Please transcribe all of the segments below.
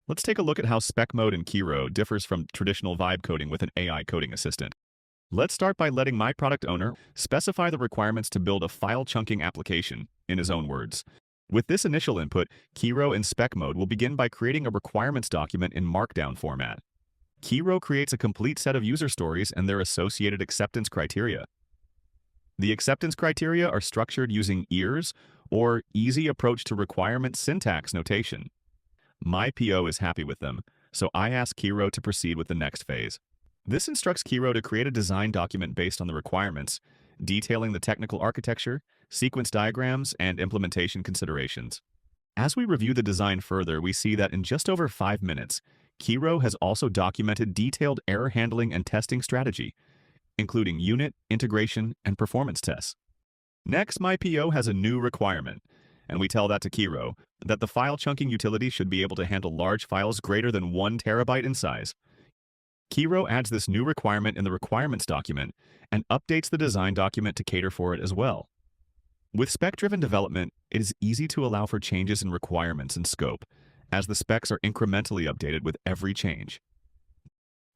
Let's take a look at how spec mode in Kiro differs from traditional vibe coding with an AI coding assistant. Let's start by letting my product owner specify the requirements to build a file chunking application, in his own words. With this initial input, Kiro in spec mode will begin by creating a requirements document in Markdown format. Kiro creates a complete set of user stories and their associated acceptance criteria. The acceptance criteria are structured using EARS, or Easy Approach to Requirement Syntax notation. My PO is happy with them, so I ask Kiro to proceed with the next phase. This instructs Kiro to create a design document based on the requirements, detailing the technical architecture, sequence diagrams, and implementation considerations. As we review the design further, we see that in just over 5 minutes, Kiro has also documented detailed error handling and testing strategy, including unit, integration, and performance tests. Next, my PO has a new requirement, and we tell that to Kiro, that the file chunking utility should be able to handle large files greater than 1 terabyte in size. Kiro adds this new requirement in the requirements document and updates the design document to cater for it as well. With spec-driven development, it is easy to allow for changes in requirements and scope, as the specs are incrementally updated with every change.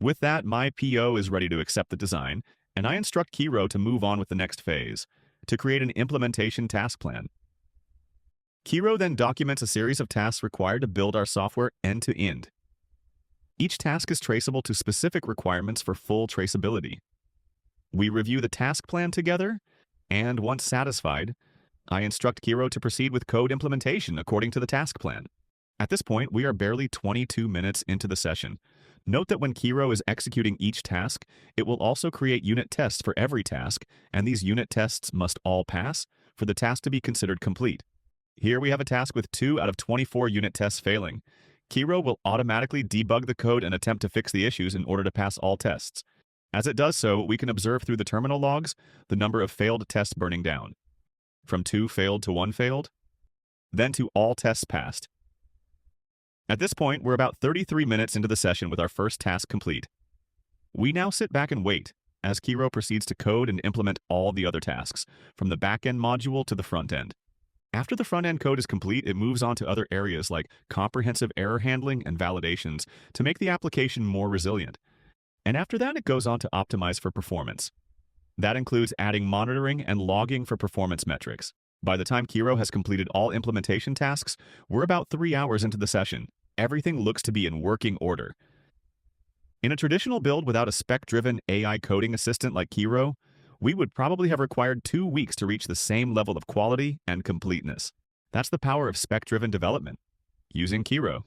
With that, my PO is ready to accept the design, and I instruct Kiro to move on with the next phase, to create an implementation task plan. Kiro then documents a series of tasks required to build our software end-to-end. Each task is traceable to specific requirements for full traceability. We review the task plan together, and once satisfied, I instruct Kiro to proceed with code implementation according to the task plan. At this point, we are barely 22 minutes into the session. Note that when Kiro is executing each task, it will also create unit tests for every task, and these unit tests must all pass for the task to be considered complete. Here we have a task with 2 out of 24 unit tests failing. Kiro will automatically debug the code and attempt to fix the issues in order to pass all tests. As it does so, we can observe through the terminal logs the number of failed tests burning down. From 2 failed to 1 failed, then to all tests passed. At this point, we're about 33 minutes into the session with our first task complete. We now sit back and wait as Kiro proceeds to code and implement all the other tasks, from the back-end module to the front end. After the front-end code is complete, it moves on to other areas like comprehensive error handling and validations to make the application more resilient. And after that, it goes on to optimize for performance. That includes adding monitoring and logging for performance metrics. By the time Kiro has completed all implementation tasks, we're about 3 hours into the session. Everything looks to be in working order. In a traditional build without a spec-driven AI coding assistant like Kiro, we would probably have required 2 weeks to reach the same level of quality and completeness. That's the power of spec-driven development, using Kiro.